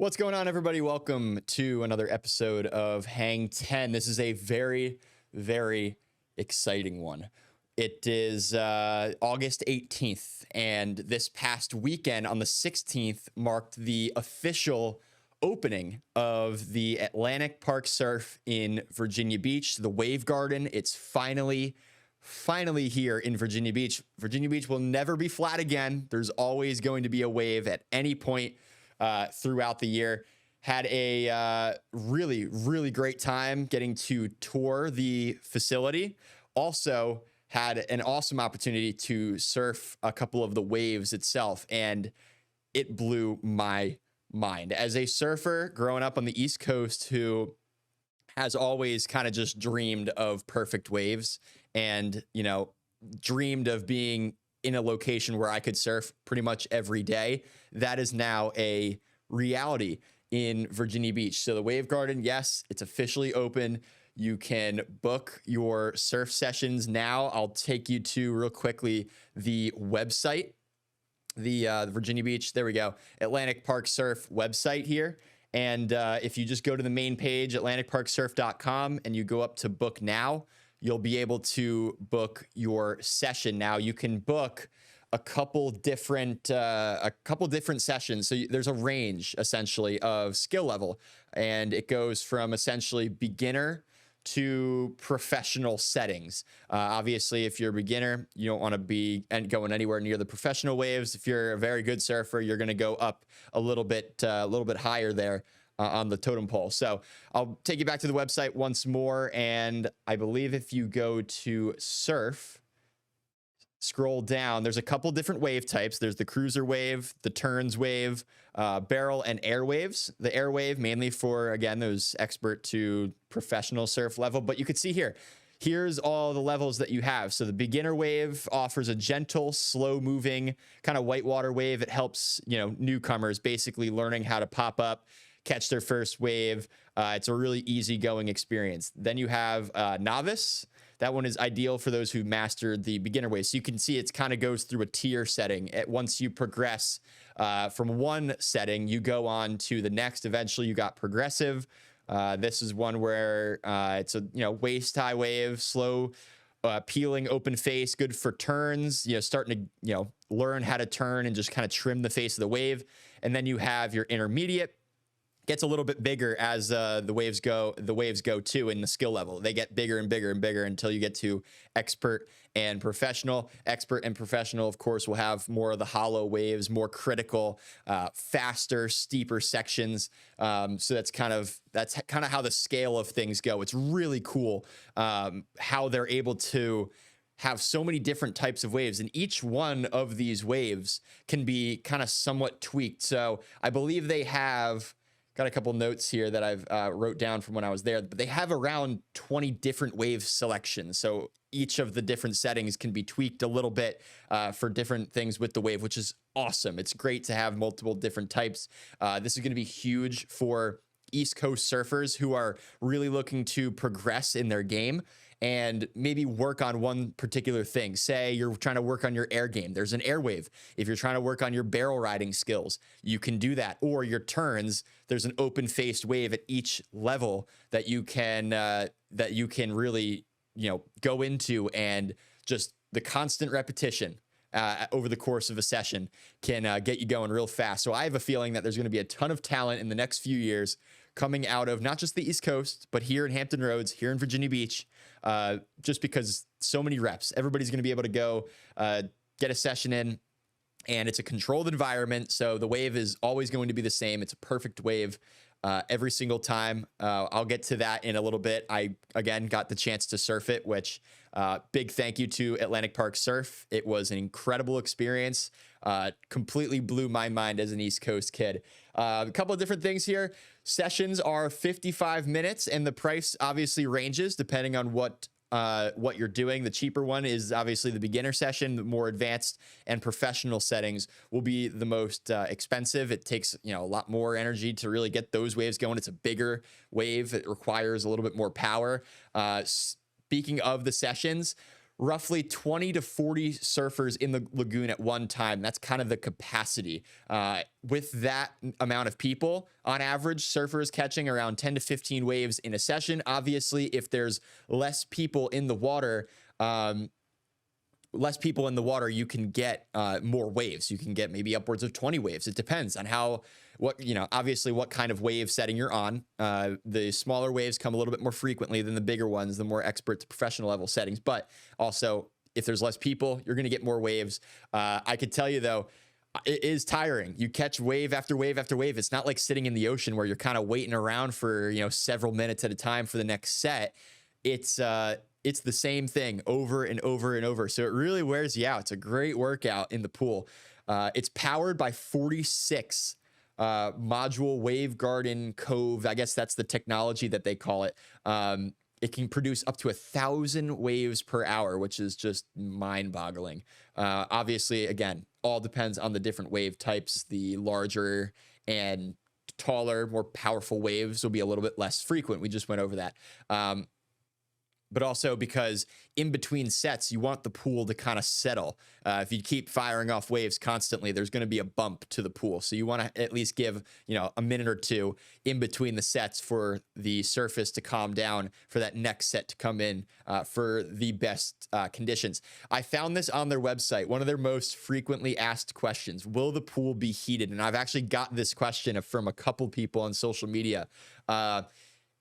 What's going on, everybody? Welcome to another episode of Hang 10. This is a very, very exciting one. It is August 18th, and this past weekend on the 16th marked the official opening of the Atlantic Park Surf in Virginia Beach, the Wave Garden. It's finally here in Virginia Beach. Virginia Beach will never be flat again. There's always going to be a wave at any point throughout the year. Had a really great time getting to tour the facility. Also had an awesome opportunity to surf a couple of the waves itself, and it blew my mind. As a surfer growing up on the East Coast who has always kind of just dreamed of perfect waves and, dreamed of being in a location where I could surf pretty much every day, that is now a reality in Virginia Beach. So the Wave Garden, yes, it's officially open. You can book your surf sessions now. I'll take you to real quickly the website, the Virginia Beach, there we go, Atlantic Park Surf website here. And if you just go to the main page, atlanticparksurf.com, and you go up to book now, you'll be able to book your session. Now you can book a couple different sessions. So there's a range essentially of skill level, and it goes from essentially beginner to professional settings. Obviously, if you're a beginner, you don't want to be going anywhere near the professional waves. If you're a very good surfer, you're going to go up a little bit higher there on the totem pole. So I'll take you back to the website once more, and I believe if you go to surf, scroll down, there's a couple different wave types. There's the cruiser wave, the turns wave, barrel and air waves. The air wave mainly for, again, those expert to professional surf level. But you can see here's all the levels that you have. So the beginner wave offers a gentle, slow moving kind of whitewater wave. It helps, newcomers basically learning how to pop up, catch their first wave. It's a really easygoing experience. Then you have novice. That one is ideal for those who mastered the beginner wave. So you can see it kind of goes through a tier setting. Once you progress from one setting, you go on to the next. Eventually, you got progressive. This is one where it's a waist high wave, slow, peeling, open face, good for turns. Starting to learn how to turn and just kind of trim the face of the wave. And then you have your intermediate. Gets a little bit bigger as the waves go too in the skill level. They get bigger and bigger and bigger until you get to expert and professional. Expert and professional, of course, will have more of the hollow waves, more critical, faster, steeper sections. So that's kind of how the scale of things go. It's really cool how they're able to have so many different types of waves, and each one of these waves can be kind of somewhat tweaked. So I believe they have got a couple notes here that I've wrote down from when I was there, but they have around 20 different wave selections. So each of the different settings can be tweaked a little bit for different things with the wave, which is awesome. It's great to have multiple different types. This is going to be huge for East Coast surfers who are really looking to progress in their game and maybe work on one particular thing. Say you're trying to work on your air game. There's an air wave. If you're trying to work on your barrel riding skills, you can do that. Or your turns, there's an open-faced wave at each level that you can really, go into, and just the constant repetition over the course of a session can get you going real fast. So I have a feeling that there's going to be a ton of talent in the next few years coming out of not just the East Coast, but here in Hampton Roads, here in Virginia Beach, just because so many reps. Everybody's going to be able to go get a session in, and it's a controlled environment. So the wave is always going to be the same. It's a perfect wave every single time. I'll get to that in a little bit. I, again, got the chance to surf it, which big thank you to Atlantic Park Surf. It was an incredible experience. Completely blew my mind as an East Coast kid. A couple of different things here. Sessions are 55 minutes, and the price obviously ranges depending on what you're doing. The cheaper one is obviously the beginner session. The more advanced and professional settings will be the most expensive. It takes a lot more energy to really get those waves going. It's a bigger wave. It requires a little bit more power. Speaking of the sessions, roughly 20 to 40 surfers in the lagoon at one time. That's kind of the capacity. With that amount of people, on average, surfers catching around 10 to 15 waves in a session. Obviously, if there's less people in the water, you can get more waves. You can get maybe upwards of 20 waves. It depends on obviously what kind of wave setting you're on. The smaller waves come a little bit more frequently than the bigger ones, the more expert to professional level settings. But also, if there's less people, you're going to get more waves. I could tell you, though, it is tiring. You catch wave after wave after wave. It's not like sitting in the ocean where you're kind of waiting around for, several minutes at a time for the next set. It's the same thing over and over and over. So it really wears you out. It's a great workout in the pool. It's powered by 46 module Wave Garden Cove. I guess that's the technology that they call it. It can produce up to 1,000 waves per hour, which is just mind-boggling. Obviously, again, all depends on the different wave types. The larger and taller, more powerful waves will be a little bit less frequent. We just went over that. But also because in between sets, you want the pool to kind of settle. If you keep firing off waves constantly, there's going to be a bump to the pool. So you want to at least give, a minute or two in between the sets for the surface to calm down, for that next set to come in for the best conditions. I found this on their website, one of their most frequently asked questions: will the pool be heated? And I've actually got this question from a couple people on social media.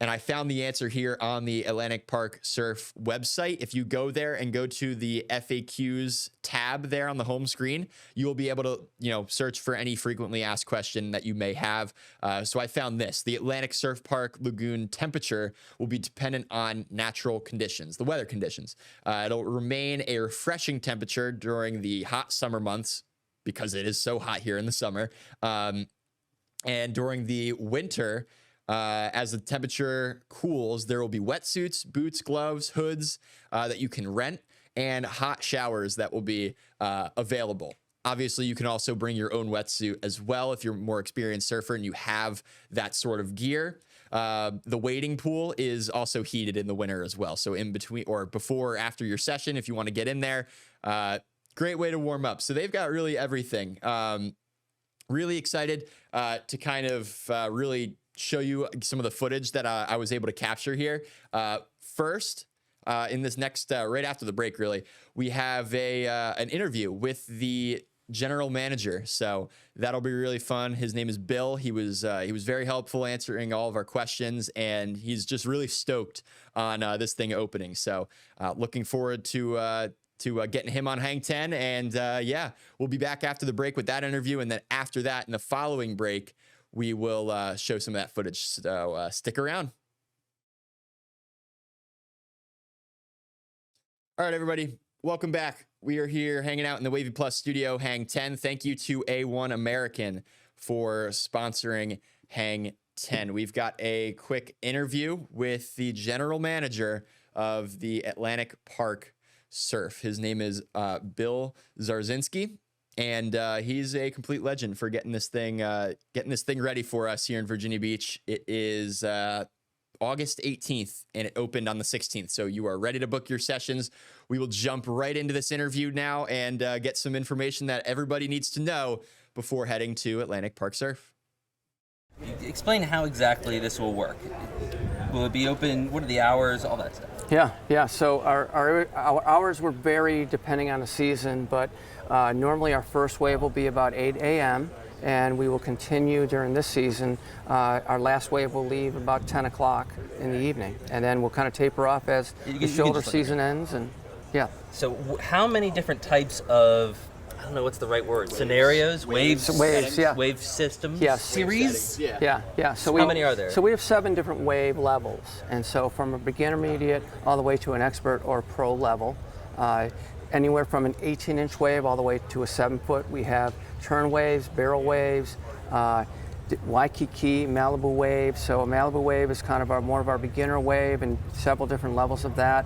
And I found the answer here on the Atlantic Park Surf website. If you go there and go to the FAQs tab there on the home screen, you will be able to, search for any frequently asked question that you may have. So I found this: the Atlantic Surf Park Lagoon temperature will be dependent on natural conditions, the weather conditions. It'll remain a refreshing temperature during the hot summer months, because it is so hot here in the summer. And during the winter, as the temperature cools, there will be wetsuits, boots, gloves, hoods that you can rent, and hot showers that will be available. Obviously, you can also bring your own wetsuit as well if you're a more experienced surfer and you have that sort of gear. The wading pool is also heated in the winter as well. So in between or before or after your session, if you want to get in there, great way to warm up. So they've got really everything. Really excited to kind of really show you some of the footage that I was able to capture here. First, in this next, right after the break, really, we have an interview with the general manager. So that'll be really fun. His name is Bill. He was very helpful answering all of our questions, and he's just really stoked on this thing opening. So looking forward to getting him on Hang 10. And we'll be back after the break with that interview. And then after that, in the following break, we will show some of that footage. So stick around. All right, everybody, welcome back. We are here hanging out in the Wavy Plus studio, Hang 10. Thank you to A1 American for sponsoring Hang 10. We've got a quick interview with the general manager of the Atlantic Park Surf. His name is Bill Zarzinski. And he's a complete legend for getting this thing ready for us here in Virginia Beach. It is August 18th, and it opened on the 16th. So you are ready to book your sessions. We will jump right into this interview now and get some information that everybody needs to know before heading to Atlantic Park Surf. Explain how exactly this will work. Will it be open? What are the hours? All that stuff. Yeah. So our hours will vary depending on the season, but normally our first wave will be about 8 a.m. and we will continue during this season. Our last wave will leave about 10 o'clock in the evening, and then we'll kind of taper off as the shoulder season ends. And So how many different types of, I don't know what's the right word, scenarios, waves, wave systems, series? Yeah. So how many are there? So we have 7 different wave levels, and so from a beginner, intermediate, all the way to an expert or pro level. Anywhere from an 18-inch wave all the way to a 7-foot. We have turn waves, barrel waves, Waikiki, Malibu wave. So a Malibu wave is kind of more of our beginner wave, and several different levels of that.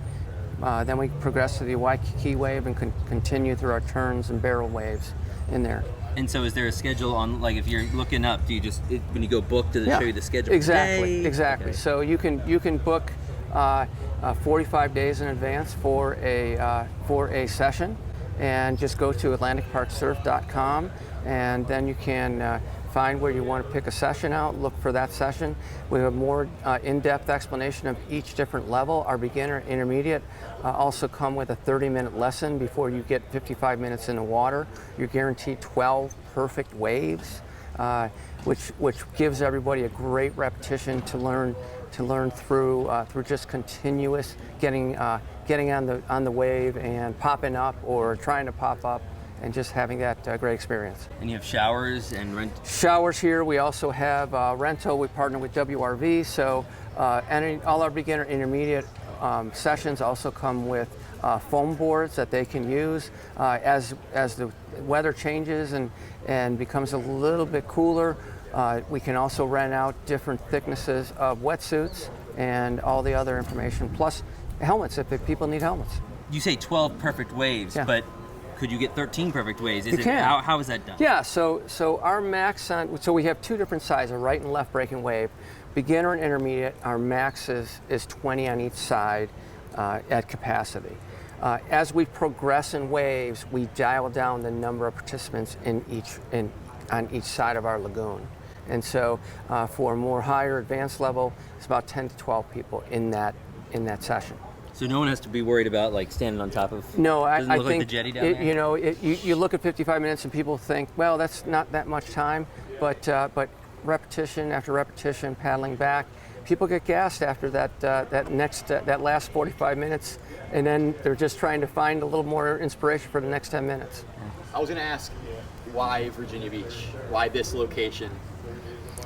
Then we progress to the Waikiki wave and continue through our turns and barrel waves in there. And so is there a schedule on, like if you're looking up, do you just, when you go book, does it show you the schedule? Exactly. Okay. So you can book 45 days in advance for a session, and just go to AtlanticParkSurf.com, and then you can find where you want to pick a session out, look for that session. We have a more in-depth explanation of each different level. Our beginner, intermediate also come with a 30-minute lesson before you get 55 minutes in the water. You're guaranteed 12 perfect waves, which gives everybody a great repetition to learn through just continuous getting on the wave and popping up or trying to pop up, and just having that great experience. And you have showers and rent? Showers here. We also have rental. We partner with WRV, so all our beginner intermediate sessions also come with foam boards that they can use as the weather changes and becomes a little bit cooler. We can also rent out different thicknesses of wetsuits and all the other information, plus helmets if people need helmets. You say 12 perfect waves, yeah. But could you get 13 perfect waves? You can. How is that done? Yeah, so our max so we have two different sizes, a right and left breaking wave. Beginner and intermediate, our max is 20 on each side at capacity. As we progress in waves, we dial down the number of participants on each side of our lagoon. And so for a more higher advanced level, it's about 10 to 12 people in that session. So no one has to be worried about like standing on top of. No, I think like the jetty down there. You know, you look at 55 minutes and people think, well, that's not that much time, but repetition after repetition, paddling back, people get gassed after that last 45 minutes, and then they're just trying to find a little more inspiration for the next 10 minutes. I was going to ask, why Virginia Beach? Why this location?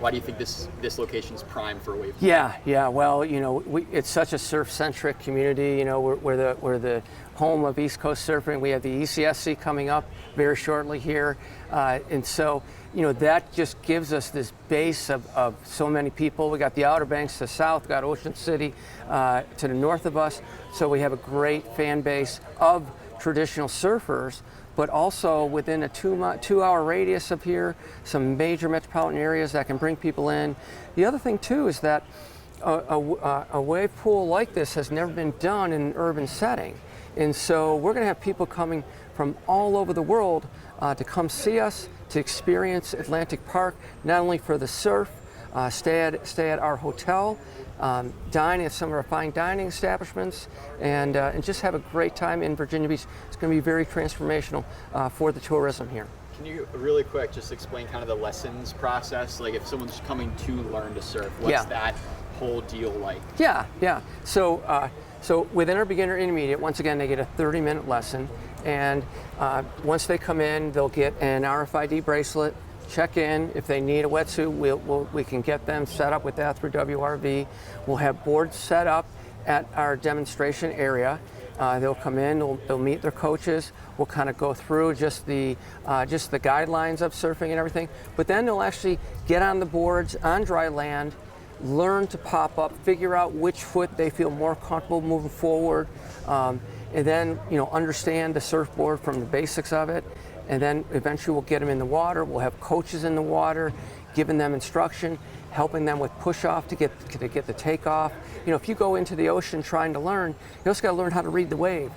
Why do you think this location is prime for a wave? Yeah. Well, you know, it's such a surf-centric community. You know, we're the home of East Coast surfing. We have the ECSC coming up very shortly here, and so you know that just gives us this base of so many people. We got the Outer Banks to the south, got Ocean City to the north of us. So we have a great fan base of traditional surfers, but also within a 2-hour radius of here, some major metropolitan areas that can bring people in. The other thing too is that a wave pool like this has never been done in an urban setting. And so we're gonna have people coming from all over the world to come see us, to experience Atlantic Park, not only for the surf, stay at our hotel, dine at some of our fine dining establishments, and just have a great time in Virginia Beach. It's going to be very transformational for the tourism here. Can you really quick just explain kind of the lessons process? Like if someone's coming to learn to surf, what's that whole deal like? Yeah. So within our beginner intermediate, once again, they get a 30-minute lesson, and once they come in, they'll get an RFID bracelet. Check in. If they need a wetsuit, we can get them set up with that through WRV. We'll have boards set up at our demonstration area. They'll come in, they'll meet their coaches. We'll kind of go through just the guidelines of surfing and everything. But then they'll actually get on the boards on dry land, learn to pop up, figure out which foot they feel more comfortable moving forward, and then understand the surfboard from the basics of it. And then eventually we'll get them in the water. We'll have coaches in the water, giving them instruction, helping them with push-off to get the takeoff. If you go into the ocean trying to learn, you also got to learn how to read the wave.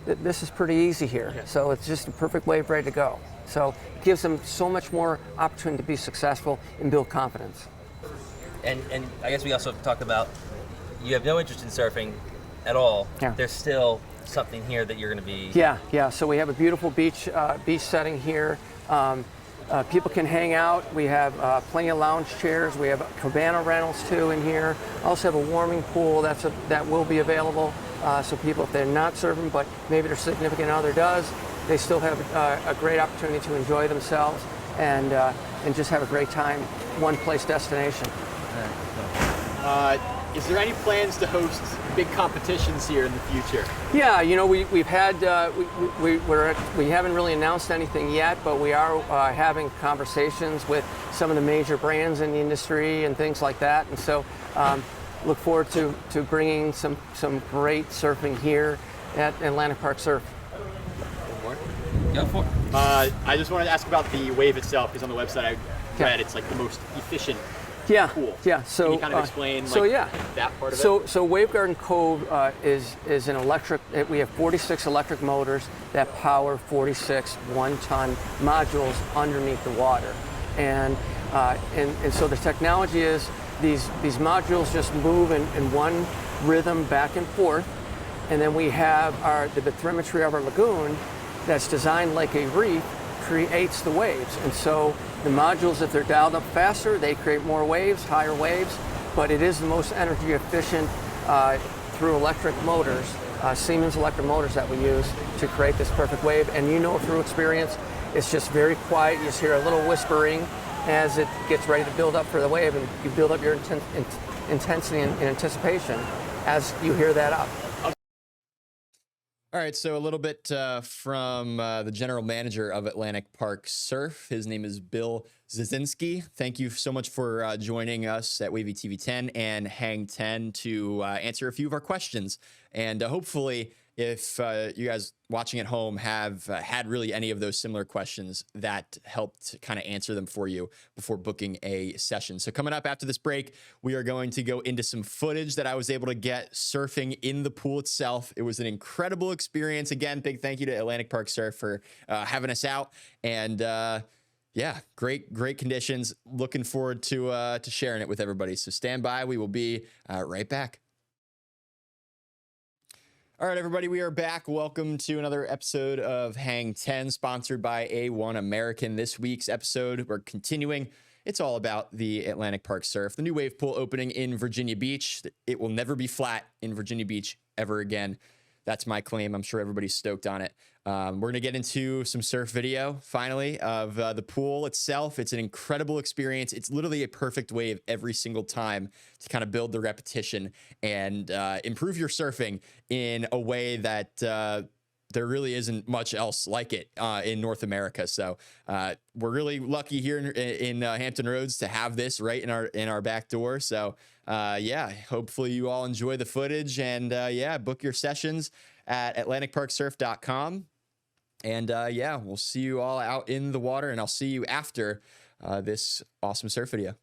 This is pretty easy here. So it's just a perfect wave ready to go. So it gives them so much more opportunity to be successful and build confidence. And I guess we also have to talk about, you have no interest in surfing at all. Yeah. There's still something here that you're going to be. Yeah. So we have a beautiful beach setting here. People can hang out. We have plenty of lounge chairs. We have cabana rentals too in here. Also have a warming pool that will be available. So people, if they're not surfing, but maybe their significant other does, they still have a great opportunity to enjoy themselves and just have a great time. One place destination. Is there any plans to host big competitions here in the future? Yeah, we've had we haven't really announced anything yet, but we are having conversations with some of the major brands in the industry and things like that. And so look forward to bringing some great surfing here at Atlantic Park Surf. One more. Go for it. I just wanted to ask about the wave itself, because on the website I read it's like the most efficient Yeah, pool. yeah. So can you kind of explain that part of it? So Wave Garden Cove is an electric. We have 46 electric motors that power 46 one-ton modules underneath the water, and so the technology is these modules just move in one rhythm back and forth, and then we have the bathymetry of our lagoon that's designed like a reef creates the waves. And so the modules, if they're dialed up faster, they create more waves, higher waves, but it is the most energy efficient through electric motors, Siemens electric motors that we use to create this perfect wave. And you know through experience, it's just very quiet. You just hear a little whispering as it gets ready to build up for the wave, and you build up your intensity and anticipation as you hear that up. All right, so a little bit from the general manager of Atlantic Park Surf. His name is Bill Zazinski. Thank you so much for joining us at Wavy TV 10 and Hang 10 to answer a few of our questions. And hopefully, if you guys watching at home have had really any of those similar questions, that helped kind of answer them for you before booking a session. So coming up after this break, we are going to go into some footage that I was able to get surfing in the pool itself. It was an incredible experience. Again, big thank you to Atlantic Park Surf for having us out. And yeah, great conditions. Looking forward to sharing it with everybody. So stand by. We will be right back. All right, everybody, we are back. Welcome to another episode of Hang 10, sponsored by A1 American. This week's episode, we're continuing. It's all about the Atlantic Park Surf, the new wave pool opening in Virginia Beach. It will never be flat in Virginia Beach ever again. That's my claim. I'm sure everybody's stoked on it. We're going to get into some surf video, finally, of the pool itself. It's an incredible experience. It's literally a perfect wave every single time to kind of build the repetition and improve your surfing in a way that there really isn't much else like it in North America. So we're really lucky here in Hampton Roads to have this right in our back door. So yeah, hopefully you all enjoy the footage, and yeah, book your sessions at atlanticparksurf.com. And yeah, we'll see you all out in the water, and I'll see you after this awesome surf video.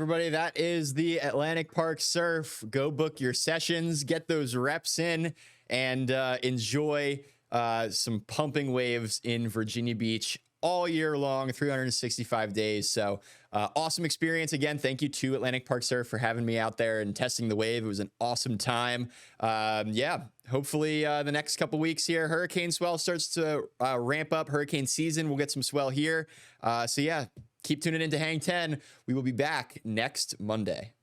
everybody, that is the Atlantic Park Surf. Go book your sessions, get those reps in, and enjoy some pumping waves in Virginia Beach all year long, 365 days. So awesome experience. Again, thank you to Atlantic Park Surf for having me out there and testing the wave. It was an awesome time. Yeah, hopefully the next couple weeks here, hurricane swell starts to ramp up. Hurricane season, we'll get some swell here. So yeah, keep tuning into Hang 10. We will be back next Monday.